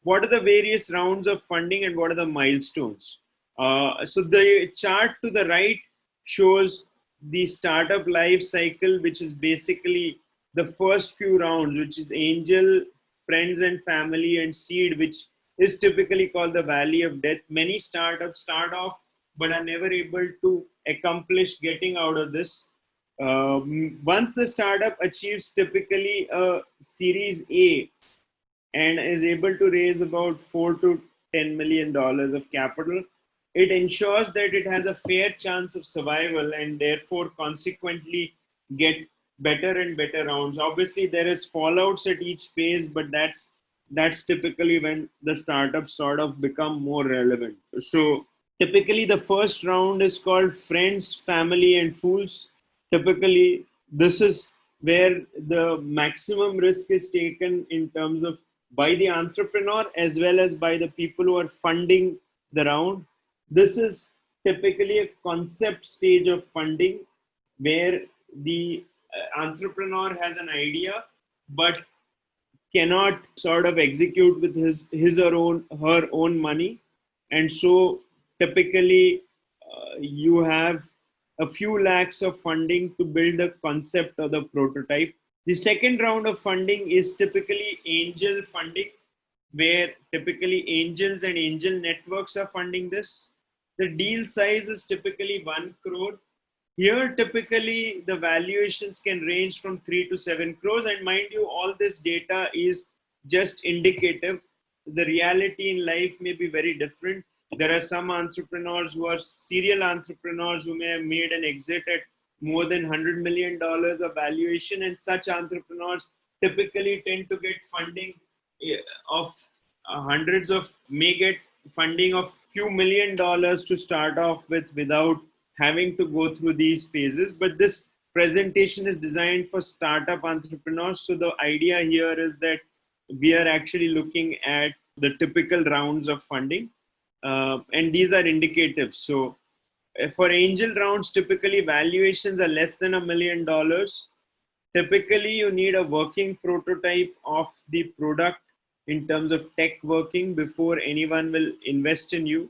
what are the various rounds of funding and what are the milestones. So the chart to the right shows the startup life cycle, which is basically the first few rounds, which is angel, friends and family, and seed, which is typically called the valley of death. Many startups start off but are never able to accomplish getting out of this. Once the startup achieves typically a Series A and is able to raise about $4 to $10 million of capital, it ensures that it has a fair chance of survival and therefore consequently get better and better rounds. Obviously, there is fallouts at each phase, but that's typically when the startups sort of become more relevant. So typically the first round is called friends, family, and fools. Typically, this is where the maximum risk is taken in terms of by the entrepreneur as well as by the people who are funding the round. This is typically a concept stage of funding where the entrepreneur has an idea but cannot sort of execute with his or her own money, and so typically you have a few lakhs of funding to build the concept or the prototype. The second round of funding is typically angel funding, where typically angels and angel networks are funding this. The deal size is typically 1 crore. Here, typically, the valuations can range from 3 to 7 crores. And mind you, all this data is just indicative. The reality in life may be very different. There are some entrepreneurs who are serial entrepreneurs who may have made an exit at more than $100 million of valuation. And such entrepreneurs typically tend to get funding of hundreds of, may get funding of few $1 million to start off with without having to go through these phases. But this presentation is designed for startup entrepreneurs. So the idea here is that we are actually looking at the typical rounds of funding, and these are indicative. So for angel rounds, typically valuations are less than $1 million. Typically, you need a working prototype of the product in terms of tech working before anyone will invest in you.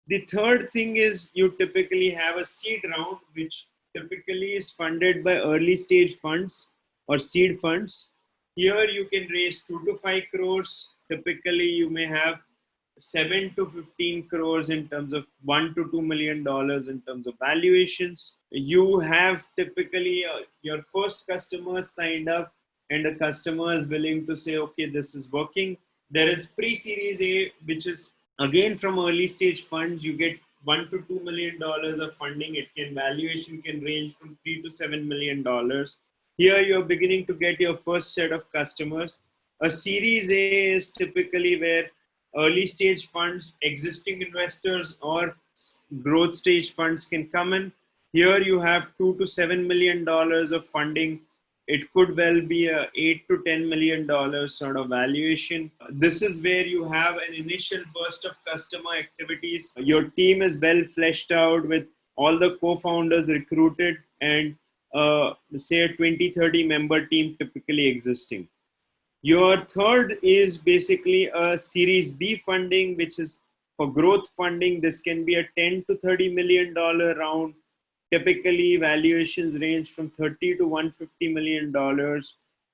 The third thing is you typically have a seed round, which typically is funded by early stage funds or seed funds. Here you can raise 2 to 5 crores. Typically, you may have 7 to 15 crores in terms of $1 to $2 million in terms of valuations. You have typically your first customer signed up and the customer is willing to say, okay, this is working. There is pre-series A, which is again from early stage funds. You get $1 to $2 million of funding. It can valuation can range from $3 to $7 million. Here you're beginning to get your first set of customers. A series A is typically where early stage funds, existing investors, or growth stage funds can come in. Here you have $2 to $7 million of funding. It could well be a $8 to $10 million sort of valuation. This is where you have an initial burst of customer activities. Your team is well fleshed out with all the co-founders recruited and say a 20-30 member team typically existing. Your third is basically a Series B funding, which is for growth funding. This can be a $10 to $30 million round. Typically, valuations range from $30 to $150 million.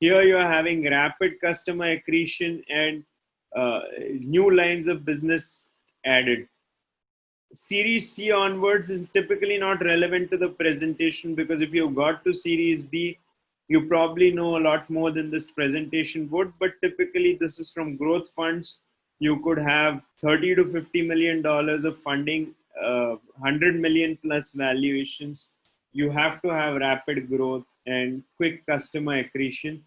Here, you're having rapid customer accretion and new lines of business added. Series C onwards is typically not relevant to the presentation, because if you got to Series B, you probably know a lot more than this presentation would. But typically, this is from growth funds. You could have $30 to $50 million of funding, 100 million plus valuations. You have to have rapid growth and quick customer accretion.